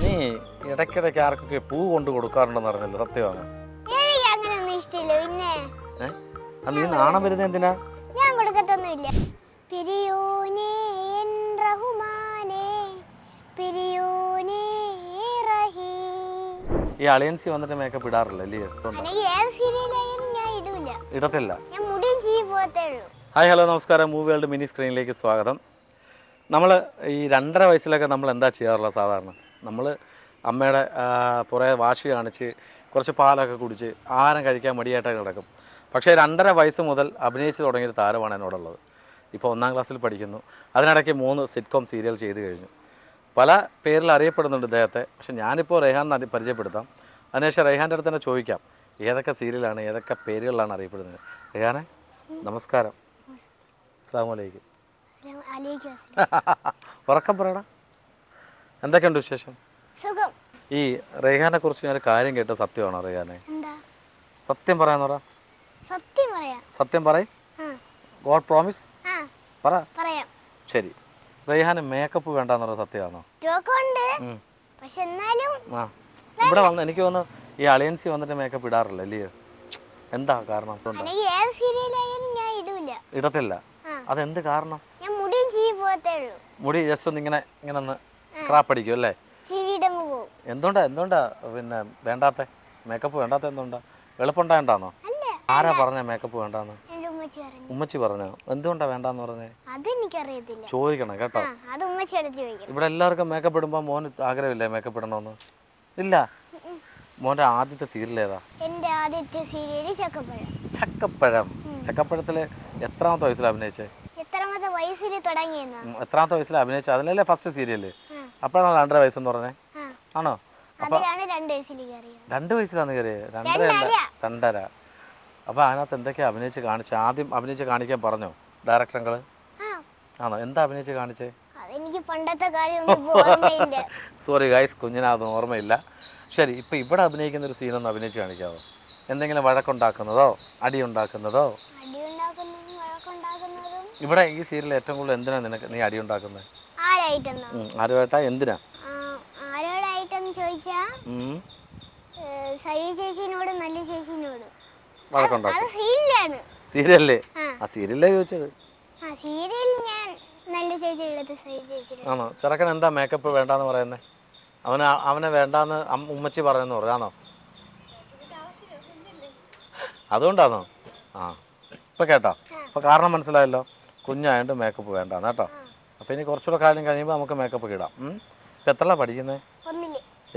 നീ ഇടയ്ക്കിടയ്ക്ക് ആർക്കൊക്കെ പൂ കൊണ്ട് കൊടുക്കാറുണ്ടെന്ന് അറിഞ്ഞല്ലോ, സത്യമാണ്. നീ നാണം വരുന്നത് എന്തിനാ? ഞാൻ കൊടുക്കത്തൊന്നുമില്ല. ഈ അളിയൻസി വന്നിട്ട് മേക്കപ്പ് ഇടാറില്ല അല്ലേ? ഇടത്തില്ല. ഹായ് ഹലോ നമസ്കാരം, മൂവി വേൾഡ് മിനി സ്ക്രീനിലേക്ക് സ്വാഗതം. നമ്മൾ ഈ 2.5 വയസ്സിലൊക്കെ നമ്മൾ എന്താ ചെയ്യാറുള്ളത്? സാധാരണ നമ്മൾ അമ്മയുടെ പുറകെ വാശി കാണിച്ച് കുറച്ച് പാലൊക്കെ കുടിച്ച് ആഹാരം കഴിക്കാൻ മടിയായിട്ടൊക്കെ കിടക്കും. പക്ഷേ 2.5 വയസ്സ് മുതൽ അഭിനയിച്ച് തുടങ്ങിയൊരു താരമാണ് എന്നോടുള്ളത്. ഇപ്പോൾ 1ാം ക്ലാസ്സിൽ പഠിക്കുന്നു. അതിനിടയ്ക്ക് 3 സിറ്റ്കോം സീരിയൽ ചെയ്ത് കഴിഞ്ഞു. പല പേരിൽ അറിയപ്പെടുന്നുണ്ട് ഇദ്ദേഹത്തെ. പക്ഷേ ഞാനിപ്പോൾ റെയ്ഹാൻ പരിചയപ്പെടുത്താം. അതിനുശേഷം റെയ്ഹാൻ്റെ അടുത്ത് തന്നെ ചോദിക്കാം ഏതൊക്കെ സീരിയലാണ്, ഏതൊക്കെ പേരുകളിലാണ് അറിയപ്പെടുന്നത്. റെയ്ഹാനെ നമസ്കാരം. അസ്സലാമു അലൈക്കും. ഉറക്കം പറയണം. എന്തൊക്കെയുണ്ട് വിശേഷം? ഈ റെയ്ഹാനെ കുറിച്ച് ഞാനൊരു കാര്യം കേട്ട സത്യമാണോ റെയ്ഹാനെ? സത്യം പറയാന്ന് പറ. സത്യം പറയ്. ഗോഡ് പ്രോമിസ് പറ. ശരി. റെയ്ഹാന് മേക്കപ്പ് വേണ്ടെന്ന് പറഞ്ഞ സത്യമാണോ? ഇവിടെ വന്ന് എനിക്ക് തോന്നുന്നു ഈ അളിയൻസി വന്നിട്ട് മേക്കപ്പ് ഇടാറില്ല അല്ലയോ? എന്താ കാരണം? ഇടത്തില്ല. അതെന്ത് കാരണം? മുടി ജസ്റ്റ് ഒന്ന് ഇങ്ങനെ ഒന്ന് ക്രാപ്പ് അടിക്കും അല്ലേ? എന്തുകൊണ്ടാ പിന്നെ വേണ്ടാത്ത മേക്കപ്പ് വേണ്ടാത്ത? എന്തുകൊണ്ടാ? എളുപ്പമുണ്ടായിട്ടാണോ? ആരാ പറഞ്ഞ മേക്കപ്പ് വേണ്ടാന്ന്? ഉമ്മച്ചി പറഞ്ഞോ? എന്തുകൊണ്ടാ വേണ്ടാന്ന് പറഞ്ഞേ? ചോദിക്കണം കേട്ടോ. ഇവിടെ എല്ലാവർക്കും മേക്കപ്പ് ഇടുമ്പോ മോന് ആഗ്രഹമില്ലേ മേക്കപ്പ് ഇടണമെന്ന്? ഇല്ല. മോന്റെ ആദ്യത്തെ സീരിയൽ ഏതാ? ചക്കപ്പഴം. ചക്കപ്പഴത്തില് എത്രാമത്തെ വയസ്സിൽ അഭിനയിച്ചേ? എത്രാമത്തെ വയസ്സിൽ അഭിനയിച്ച? അതിലല്ലേ ഫസ്റ്റ് സീരിയല്? അപ്പോഴാണോ 2.5 വയസ്സെന്ന് പറഞ്ഞേ? ആണോ? അപ്പൊ 2 വയസ്സിലാണ് കയറിയത്? 2.5. അപ്പോൾ അതിനകത്ത് എന്തൊക്കെയാ അഭിനയിച്ച് കാണിച്ചത്? ആദ്യം അഭിനയിച്ച് കാണിക്കാൻ പറഞ്ഞോ ഡയറക്ടറുകൾ? ആണോ? എന്താ അഭിനയിച്ച് കാണിച്ചേ? സോറി ഗൈസ്, കുഞ്ഞിനതൊന്നും ഓർമ്മയില്ല. ശരി, ഇപ്പം ഇവിടെ അഭിനയിക്കുന്ന ഒരു സീനൊന്ന് അഭിനയിച്ച് കാണിക്കാമോ? എന്തെങ്കിലും വഴക്കുണ്ടാക്കുന്നതോ അടിയുണ്ടാക്കുന്നതോ? ഇവിടെ ഈ സീരിയൽ ഏറ്റവും കൂടുതൽ എന്തിനാ നീ അടിയുണ്ടാക്കുന്നത്? ആരുമായിട്ടാ? എന്തിനാ? സീരിയല്ലേ? ആ സീരിയലേ ചോദിച്ചത്. ആണോ? ചെറുക്കൻ എന്താ മേക്കപ്പ് വേണ്ടാന്ന് പറയുന്നത്? അവനെ വേണ്ടാന്ന് ഉമ്മച്ചി പറയുന്നു പറയാണോ? അതുകൊണ്ടാണോ? ആ ഇപ്പം കേട്ടോ. അപ്പോൾ കാരണം മനസ്സിലായല്ലോ. കുഞ്ഞായതുകൊണ്ട് മേക്കപ്പ് വേണ്ടാന്ന് കേട്ടോ. അപ്പോൾ ഇനി കുറച്ചുകൂടെ കാര്യം കഴിയുമ്പോൾ നമുക്ക് മേക്കപ്പ് ഇടാം. ഇപ്പം എത്രയാണ് പഠിക്കുന്നത്?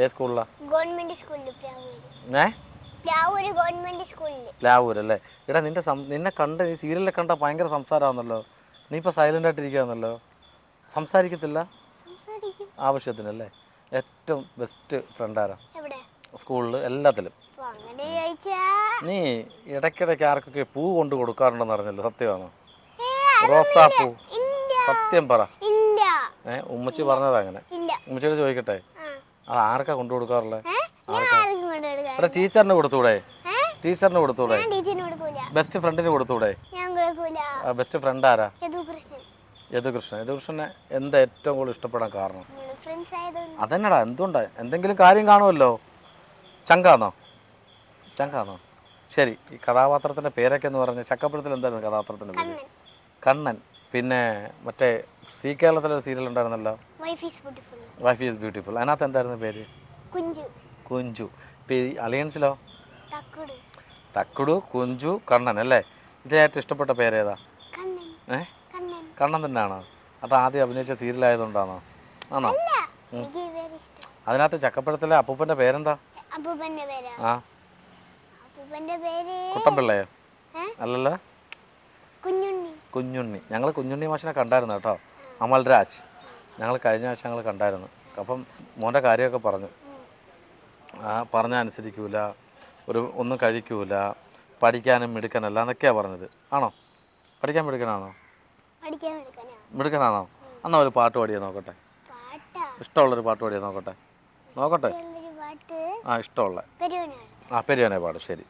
ഏത് സ്കൂളിലാണ്? പ്ലാവൂരല്ലേ? ഇടാ നിന്നെ കണ്ട് ഈ സീരിയലിൽ കണ്ട ഭയങ്കര സംസാരമാണല്ലോ. നീ ഇപ്പോൾ സൈലൻ്റ് ആയിട്ടിരിക്കുകയാണല്ലോ. സംസാരിക്കത്തില്ല? ആവശ്യത്തിനല്ലേ? ഏറ്റവും ബെസ്റ്റ് ഫ്രണ്ടാരാ സ്കൂളിൽ എല്ലാത്തിലും? നീ ഇടയ്ക്കിടയ്ക്ക് ആർക്കൊക്കെ പൂ കൊണ്ട് കൊടുക്കാറുണ്ടെന്ന് അറിഞ്ഞല്ലോ, സത്യമാണോ? റോസാപ്പൂ. സത്യം പറ. ഉമ്മച്ചി പറഞ്ഞതാ അങ്ങനെ. ഉമ്മച്ചിയോട് ചോദിക്കട്ടെ, അത് ആർക്കാ കൊണ്ടു കൊടുക്കാറുള്ളത്? ഇവിടെ ടീച്ചറിന് കൊടുത്തൂടെ? ടീച്ചറിന് കൊടുത്തൂടെ? ബെസ്റ്റ് ഫ്രണ്ടിന് കൊടുത്തൂടെ? ബെസ്റ്റ് ഫ്രണ്ട് ആരാ? യദുകൃഷ്ണൻ. യദുകൃഷ്ണനെ എന്താ ഏറ്റവും കൂടുതൽ ഇഷ്ടപ്പെടാൻ കാരണം? അതെന്നടാ, എന്തുകൊണ്ടാ? എന്തെങ്കിലും കാര്യം കാണുമല്ലോ. ചങ്കാന്നോ? ശരി. ഈ കഥാപാത്രത്തിൻ്റെ പേരൊക്കെ എന്ന് പറഞ്ഞാൽ ചക്കപ്പഴത്തിൽ എന്തായിരുന്നു കഥാപാത്രത്തിൻ്റെ പേര്? കണ്ണൻ. പിന്നെ മറ്റേ സി കേരളത്തിലൊരു സീരിയൽ ഉണ്ടായിരുന്നല്ലോ, വൈഫ് ഈസ് ബ്യൂട്ടിഫുൾ. അതിനകത്ത് എന്തായിരുന്നു പേര്? കുഞ്ചു. ഇപ്പം ഈ അലിയൻസിലോ? തക്കുടു, കുഞ്ചു, കണ്ണൻ അല്ലേ? ഇതിലേറ്റവും ഇഷ്ടപ്പെട്ട പേരേതാ? കണ്ണൻ തന്നെയാണോ? അത് ആദ്യം അഭിനയിച്ച സീരിയലായതുകൊണ്ടാണോ? ആണോ? അതിനകത്ത് ചക്കപ്പഴത്തിലെ അപ്പൂപ്പൻ്റെ പേരെന്താ? ആ കുട്ടൻപിള്ളയോ? അല്ലല്ലോ, കുഞ്ഞുണ്ണി. ഞങ്ങൾ കുഞ്ഞുണ്ണി മാഷിനെ കണ്ടായിരുന്നു കേട്ടോ, അമൽരാജ്. ഞങ്ങൾ കഴിഞ്ഞ ആഴ്ച ഞങ്ങൾ കണ്ടായിരുന്നു. അപ്പം മോൻ്റെ കാര്യമൊക്കെ പറഞ്ഞു. പറഞ്ഞാൽ അനുസരിക്കൂല, ഒന്നും കഴിക്കൂല, പഠിക്കാനും മിടുക്കനല്ല എന്നൊക്കെയാണ് പറഞ്ഞത്. ആണോ? പഠിക്കാൻ മിടുക്കനാണോ? മിടുക്കനാണോ? എന്നാൽ ഒരു പാട്ട് പാടിയാൽ നോക്കട്ടെ. ഇഷ്ടമുള്ളൊരു പാട്ട് പാടിയാൽ നോക്കട്ടെ. ആ ഇഷ്ടമുള്ള പെരിയോനെ പാട്. ശരി.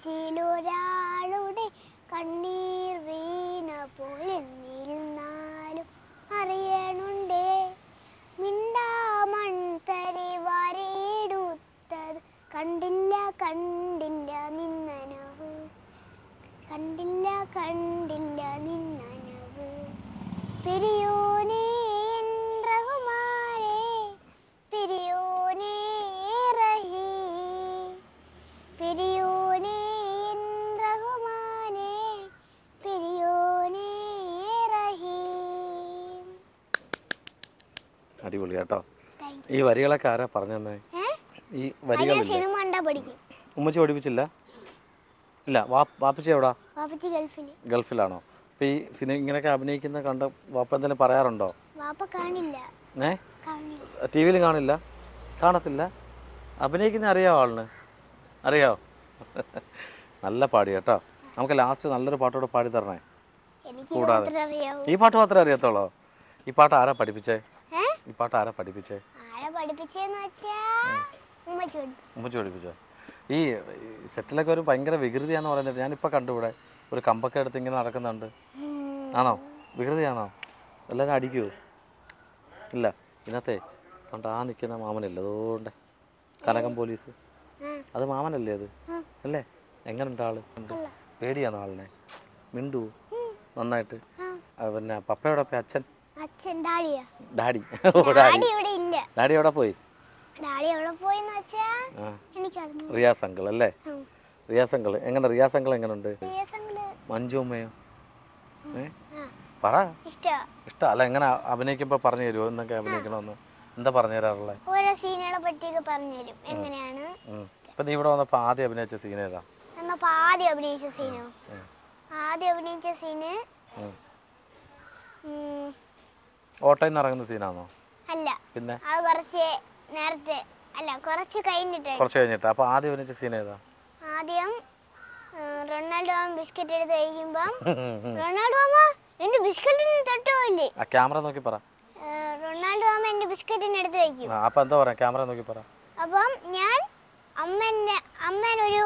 മനസ്സിലൊരാളുടെ കണ്ണീർ വീണ പോലെ നിന്നാലും അറിയണുണ്ടേ മിണ്ടാമൺതരി വരയെടുത്തത് കണ്ടില്ല കണ്ടില്ല നിന്നനവ് കണ്ടില്ല കണ്ടില്ല നിന്നനവ് പെരിയോനേ എൻ റഹ്മാനേ പെരിയോനേ റഹീം പെരിയോനേ എൻ റഹ്മാനേ പെരിയോനേ റഹീം. അടിപൊളി കേട്ടോ. ഈ വരികളൊക്കെ ആരാ പറഞ്ഞു തന്നെ? ഈ വരികളില്ലേ സിനിമ കണ്ടാ പഠിക്കും. ഉമ്മച്ചി പഠിപ്പിച്ചില്ല? ഇല്ല. വാപ്പച്ചി എവിടാ? വാപ്പച്ചി ഗൾഫിലാണോ? അപ്പൊ ഈ ഇങ്ങനെയൊക്കെ അഭിനയിക്കുന്ന കണ്ട വാപ്പ എന്തെങ്കിലും പറയാറുണ്ടോ? വാപ്പ കാണില്ല. ടി വിയിൽ കാണില്ല? കാണത്തില്ല? അഭിനയിക്കുന്ന അറിയാവോ ആളിന്? അറിയാവോ? നല്ല പാടി കേട്ടോ. നമുക്ക് ലാസ്റ്റ് നല്ലൊരു പാട്ടോടെ പാടി തരണേ. കൂടാതെ ഈ പാട്ട് മാത്രമേ അറിയത്തുള്ളൂ? ഈ പാട്ട് ആരാ പഠിപ്പിച്ചേ? ഈ പാട്ട് ആരാ പഠിപ്പിച്ചേ? ഉമ്മച്ചി പഠിപ്പിച്ചോ? ഈ സെറ്റിലൊക്കെ ഒരു ഭയങ്കര വികൃതിയാന്ന് പറയുന്നത് ഞാനിപ്പോൾ കണ്ടുകൂടെ. ഒരു കമ്പൊക്കെ എടുത്ത് ഇങ്ങനെ നടക്കുന്നുണ്ട്. ആണോ? വികൃതിയാണോ? എല്ലാവരും അടിക്കുമോ? ഇല്ല. ഇതിനകത്തെ കണ്ട ആ നിൽക്കുന്ന മാമനല്ലേ അതുകൊണ്ട് കനകം പോലീസ്, അത് മാമനല്ലേ അത്? അല്ലേ? എങ്ങനെയുണ്ട് ആള്? പേടിയാണോ ആളിനെ? മിണ്ടു നന്നായിട്ട്? പിന്നെ പപ്പയോടെ അച്ഛൻ ഡാഡി ഡാഡി എവിടെ പോയി? റിയാസ് അങ്കിൾ അല്ലേ? റിയാസ് അങ്കിൾ എങ്ങനെ? റിയാസ് അങ്കിൾ എങ്ങനെയുണ്ട്? മഞ്ജു അമ്മയോ? പറ. ഇഷ്ടം അല്ല? എങ്ങനെ അഭിനയിക്കുമ്പോ പറഞ്ഞു തരുമോ എന്നൊക്കെ അഭിനയിക്കണമെന്ന്? എന്താ പറഞ്ഞു തരാറുള്ളത്? ഓരോ സീനുകളെ പറ്റിയൊക്കെ പറഞ്ഞു തരും. എങ്ങനെയാണ് ഇപ്പൊ നീ ഇവിടെ വന്നപ്പോ ആദ്യം അഭിനയിച്ച സീൻ ഏതാ? ആദ്യം അഭിനയിച്ച സീന് ഓട്ടോയിൽ നിന്ന് ഇറങ്ങുന്ന സീനാണോ? അല്ല, പിന്നെ അത് കുറച്ച് നേരത്തെ അല്ല, കുറച്ച് കഴിഞ്ഞിട്ട്. അപ്പൊ ആദ്യം അഭിനയിച്ച സീൻ ഏതാ? ആദ്യം റൊണാൾഡോ ബിസ്ക്കറ്റ് എടുത്ത് കഴിക്കുമ്പോ റൊണാൾഡോ എന്റെ ബിസ്ക്കറ്റിന് തൊട്ടുപോയില്ലേ? ആ ക്യാമറ നോക്കി പറ. റൊണാൾഡോ എന്റെ ബിസ്ക്കറ്റിന് എടുത്ത് കഴിക്കും. അപ്പൊ എന്താ പറയാ? ക്യാമറ നോക്കി പറ. അപ്പം ഞാൻ അമ്മേനൊരു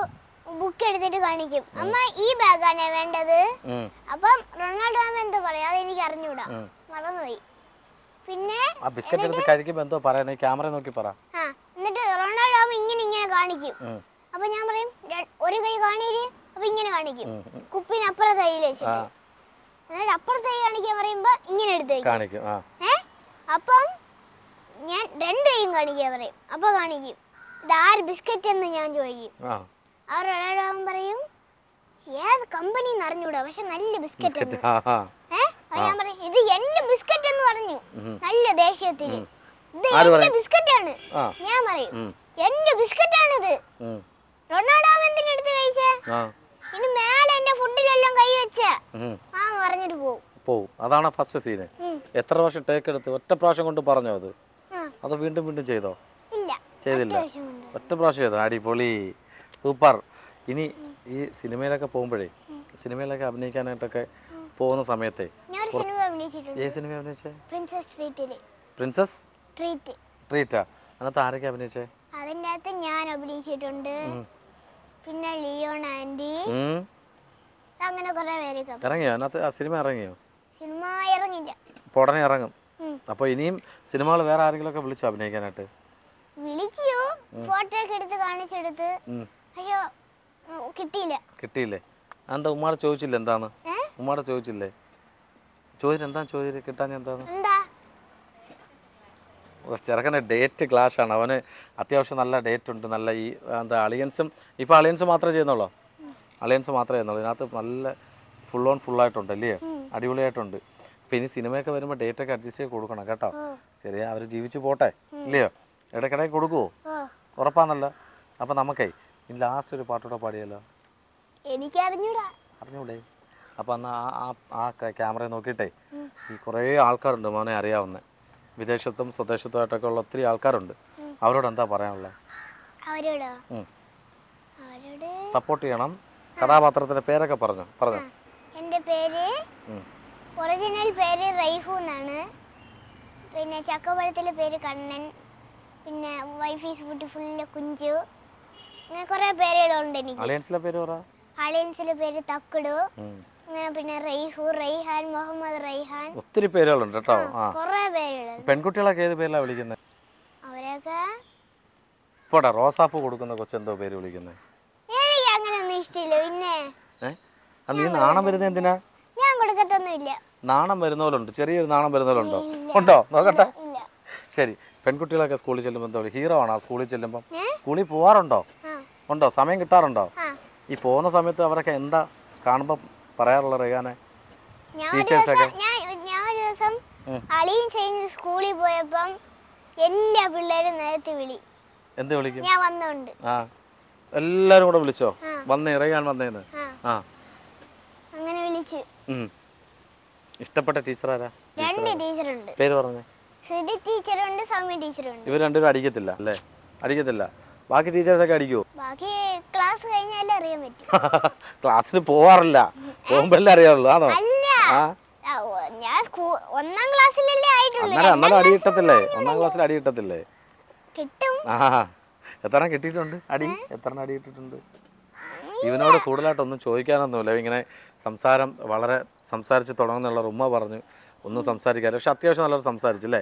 ബുക്ക് എടുത്തിട്ട് കാണിക്കും. അമ്മ ഈ ബാഗാണ് വേണ്ടത്. അപ്പം റൊണാൾഡോ എന്താ പറയാ? അത് എനിക്ക് അറിഞ്ഞൂടാ, മറന്നുപോയി. പിന്നെ ബിസ്ക്കറ്റ് എടുത്ത് കഴിക്കുമ്പോ എന്തോ പറയാ? ക്യാമറ നോക്കി പറ. എന്നിട്ട് റൊണാൾഡോ ഇങ്ങനെ കാണിക്കും. അപ്പൊ ഞാൻ പറയും ഒരു കൈ കാണിയില്. അപ്പൊ ഇങ്ങനെ കാണിക്കും. കുപ്പിന് അപ്പുറത്തെ കയ്യിൽ വെച്ചിട്ട്. എന്നിട്ട് അപ്പുറത്തെ കൈ കാണിക്കാൻ പറയുമ്പോ ഇങ്ങനെ എടുത്ത് കാണിക്കും. അപ്പം ഞാൻ രണ്ട് കൈയും കാണിക്കാൻ പറയും. അപ്പൊ കാണിക്കും ഇത് ആര് ബിസ്ക്കറ്റ് എന്ന് ഞാൻ ചോദിക്കും. അവർ റൊണാൾഡോ പറയും ഏത് കമ്പനി അറിഞ്ഞൂടാ, പക്ഷെ നല്ല ബിസ്ക്കറ്റ്. ഞാൻ പറയും ഇത് എന്റെ ബിസ്ക്കറ്റ് എന്ന് പറഞ്ഞു നല്ല ദേഷ്യത്തില്. ഇത് എന്റെ ബിസ്ക്കറ്റ് ആണ്. ഞാൻ പറയും എന്റെ ബിസ്ക്കറ്റ് ആണിത്. റൊണാൾഡോ എന്തിനാ എടുത്ത് കഴിച്ചേ? ഇനി മേലെ എന്റെ ഫുഡിലെല്ലാം കൈ വെച്ചേ പറഞ്ഞിട്ട് പോവും. അതാണ് ഫസ്റ്റ് സീന്. എത്ര പ്രാവശ്യം ടേക്ക് എടുത്ത്? ഒറ്റ പ്രാവശ്യം കൊണ്ട് പറഞ്ഞോ അത്? അത് വീണ്ടും വീണ്ടും ചെയ്തോ? ചെയ്തില്ല, ഒറ്റ പ്രാവശ്യം ചെയ്തോ. അടിപൊളി, സൂപ്പർ. ഇനി ഈ സിനിമയിലൊക്കെ പോകുമ്പോഴേ, സിനിമയിലൊക്കെ അഭിനയിക്കാനായിട്ടൊക്കെ പോകുന്ന സമയത്തെ ഏത് സിനിമ അഭിനയിച്ചേ? പ്രിൻസസ് ട്രീറ്റാ? അതിനകത്ത് ആരൊക്കെ അഭിനയിച്ചേ? അതിൻ്റെ അകത്ത് ഞാൻ അഭിനയിച്ചിട്ടുണ്ട്. പിന്നെ ലിയോൺ ആൻഡി, അങ്ങനെ കുറെ പേരൊക്കെ. ഇറങ്ങിയോ അതിനകത്ത്? ആ സിനിമ ഇറങ്ങിയോ? സിനിമ ഇറങ്ങില്ല, ഉടനെ ഇറങ്ങും. അപ്പൊ ഇനിയും സിനിമകൾ വേറെ ആരെങ്കിലും ഒക്കെ വിളിച്ചോ അഭിനയിക്കാനായിട്ട്? വിളിച്ചു, ഫോട്ടോ ഒക്കെ എടുത്ത് കാണിച്ചെടുത്ത്. അയ്യോ കിട്ടിയില്ലേ? എന്താ ഉമ്മാടെ ചോദിച്ചില്ല? എന്താണ് ഉമ്മാടെ ചോദിച്ചില്ലേ? ചോദിച്ചിട്ട് എന്താ ചോദിച്ചിട്ട് കിട്ടാൻ? എന്താണ്? ചെറുക്കൻ്റെ ഡേറ്റ് ക്ലാഷ് ആണ്. അവന് അത്യാവശ്യം നല്ല ഡേറ്റ് ഉണ്ട്. നല്ല ഈ എന്താ അളിയൻസും ഇപ്പോൾ അളിയൻസ് മാത്രമേ ചെയ്യുന്നുള്ളൂ. ഇതിനകത്ത് നല്ല ഫുള്ളായിട്ടുണ്ട് അല്ലേ? അടിപൊളിയായിട്ടുണ്ട്. അപ്പം ഇനി സിനിമയൊക്കെ വരുമ്പോൾ ഡേറ്റൊക്കെ അഡ്ജസ്റ്റ് ചെയ്ത് കൊടുക്കണം കേട്ടോ. ശരിയാ, അവർ ജീവിച്ച് പോട്ടെ ഇല്ലയോ? ഇടയ്ക്കിടയ്ക്ക് കൊടുക്കുമോ? ഉറപ്പാന്നല്ലോ. അപ്പം നമുക്കേ ഇനി ലാസ്റ്റ് ഒരു പാട്ടൂടെ പാടിയല്ലോ. അറിഞ്ഞൂടെ? അപ്പം എന്നാൽ ആ ക്യാമറ നോക്കിയിട്ടേ, ഈ കുറേ ആൾക്കാരുണ്ട് മോനെ അറിയാവുന്ന, വിദേശത്തും സ്വദേശത്തുമായിട്ടൊക്കെ ഉള്ള ഒത്തിരി ആൾക്കാരുണ്ട്. അവരോട് എന്താ പറയാനുള്ളത്? സപ്പോർട്ട് ചെയ്യണം. കഥാപാത്രത്തിന്റെ പേരൊക്കെ പറഞ്ഞു. എൻ്റെ പേര് ഒറിജിനൽ പേര് റൈഹു എന്നാണ്. പിന്നെ ചക്കപ്പഴത്തിലെ പേര് കണ്ണൻ. പിന്നെ വൈഫ് ഈസ് ബ്യൂട്ടിഫുൾ കുഞ്ചു. അങ്ങനെ കുറേ പേരുകളുണ്ട് എനിക്ക്. അലയൻസിലെ പേര് പറ. അളിയൻസിലെ പേര് തക്കുടു, അങ്ങനെ പിന്നെ റൈഹു, റൈഹാൻ, മുഹമ്മദ് റൈഹാൻ. ഒത്തിരി പേരുകളുണ്ട് കേട്ടോ. ആ കുറെ പേരുകളുണ്ട്. പെൺകുട്ടികളൊക്കെ ഏത് പേരിലാണ് വിളിക്കുന്നത്? അവരൊക്കെ പോടാ, റോസാപ്പൂ കൊടുക്കുന്ന കൊച്ചെന്തോ പേര് വിളിക്കുന്നത്? എനിക്ക് അങ്ങനെയൊന്നും ഇഷ്ടമില്ല. പിന്നെ നീ നാണം വരുന്നത് എന്തിനാ? ഞാൻ കൊടുക്കത്തൊന്നുമില്ല. നാണം വരുന്ന പോലെ ഉണ്ട്, ചെറിയൊരു നാണം വരുന്ന പോലെ ഉണ്ടോ? ഉണ്ടോ നോക്കട്ടെ. ഇല്ല. ശരി, പെൺകുട്ടികളൊക്കെ സ്കൂളിൽ ചെല്ലുമ്പോൾ എന്താ ഹീറോ ആണോ സ്കൂളിൽ ചെല്ലുമ്പോൾ? സ്കൂളിൽ പോവാറുണ്ടോ? ഉണ്ടോ? സമയം കിട്ടാറുണ്ടോ? ഈ പോകുന്ന സമയത്ത് അവരൊക്കെ എന്താ കാണുമ്പോൾ പറയാറുള്ള റെയ്ഹാനെ? ടീച്ചേഴ്സൊക്കെ ഞാൻ ഒരു ദിവസം അളിയും കഴിഞ്ഞ് സ്കൂളിൽ പോയപ്പം എല്ലാ പിള്ളേരും നേരത്തെ എന്ത് വിളിക്കും? ഞാൻ വന്നോണ്ട് ആ എല്ലാരും കൂടെ വിളിച്ചോ? വന്നേ, റെയ്ഹാൻ വന്നേന്ന്. ആ അങ്ങനെ വിളിച്ചു. ഇഷ്ടപ്പെട്ട ടീച്ചർ ആരാ? 2 ടീച്ചറുണ്ട്. പേര് പറഞ്ഞേ. സുധി ടീച്ചറുണ്ട്, സൗമ്യ ടീച്ചറുണ്ട്. ഇവർ രണ്ടുപേരും അടിക്കത്തില്ല അല്ലേ? അടിക്കത്തില്ല. ബാക്കി ടീച്ചേഴ്സൊക്കെ അടിക്കുവോ? ബാക്കി ക്ലാസ് കഴിഞ്ഞാലേ അറിയാൻ പറ്റും. ക്ലാസ്സിന് പോവാറില്ല, പോകുമ്പോഴല്ലേ അറിയാറുള്ളൂ. ആണോ? അല്ല, ഞാൻ 1ാം ക്ലാസ്സിലല്ലേ ആയിട്ടുള്ളൂ. അന്നേരം അടി കിട്ടത്തില്ലേ? 1ാം ക്ലാസ്സിൽ അടി കിട്ടത്തില്ലേ? കിട്ടും. എത്ര കിട്ടിയിട്ടുണ്ട് അടി? എത്ര അടി കിട്ടിയിട്ടുണ്ട്? ഇവനോട് കൂടുതലായിട്ടൊന്നും ചോദിക്കാനൊന്നുമില്ല. ഇങ്ങനെ സംസാരം വളരെ സംസാരിച്ച് തുടങ്ങുന്നുള്ള ഉമ്മ പറഞ്ഞു ഒന്നും സംസാരിക്കാറ്. പക്ഷെ അത്യാവശ്യം നല്ലൊരു സംസാരിച്ചില്ലേ?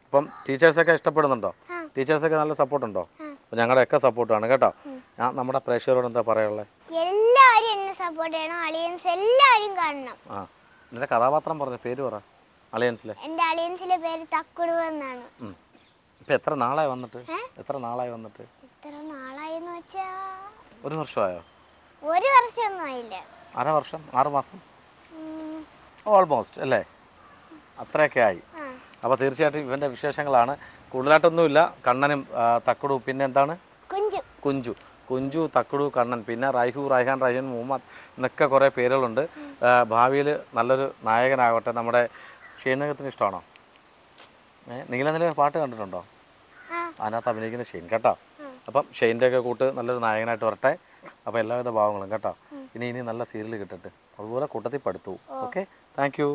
അപ്പം ടീച്ചേഴ്സൊക്കെ ഇഷ്ടപ്പെടുന്നുണ്ടോ? ടീച്ചേഴ്സൊക്കെ നല്ല സപ്പോർട്ടുണ്ടോ? അപ്പം ഞങ്ങളുടെയൊക്കെ സപ്പോർട്ടാണ് കേട്ടോ. ഞാൻ നമ്മുടെ പ്രേക്ഷകരോട് എന്താ പറയാനുള്ളത്? എല്ലാവരും എന്നെ സപ്പോർട്ട് ചെയ്യണം. അളിയൻസ് എല്ലാവരും കാണണം. നിന്റെ കഥാപാത്രം പറഞ്ഞ പേര് പറ. അളിയൻസിലെ എൻ്റെ അളിയൻസിലെ പേര് തക്കുടു എന്നാണ്. ഇപ്പം എത്ര നാളായി വന്നിട്ട്? എത്ര നാളായി വന്നിട്ട്? എത്ര നാളായെന്ന് വെച്ചാ 1 വർഷമായോ? 1 വർഷമൊന്നും ആയില്ല. അര വർഷം, 6 മാസം ഓൾമോസ്റ്റ് അല്ലേ? അത്രയൊക്കെ ആയി. അപ്പോൾ തീർച്ചയായിട്ടും ഇവൻ്റെ വിശേഷങ്ങളാണ്. കൂടുതലായിട്ടൊന്നുമില്ല. കണ്ണനും തക്കുടു, പിന്നെ എന്താണ്? കുഞ്ചു, തക്കുടു, കണ്ണൻ, പിന്നെ റൈഹു, റൈഹാൻ, റൈഹാൻ, മുഹമ്മദ് എന്നൊക്കെ കുറേ പേരുകളുണ്ട്. ഭാവിയിൽ നല്ലൊരു നായകനാകട്ടെ. നമ്മുടെ ഷെയ്നകത്തിന് ഇഷ്ടമാണോ? നീലനില പാട്ട് കണ്ടിട്ടുണ്ടോ? അതിനകത്ത് അഭിനയിക്കുന്ന ഷെയ്ൻ കേട്ടോ. അപ്പം ഷെയ്ൻ്റെ ഒക്കെ കൂട്ട് നല്ലൊരു നായകനായിട്ട് വരട്ടെ. അപ്പോൾ എല്ലാവിധ ഭാവങ്ങളും കേട്ടോ. ഇനി നല്ല സീരിയൽ കിട്ടട്ടെ. അതുപോലെ കൂട്ടത്തിൽ പഠിത്തു. Okay, thank you.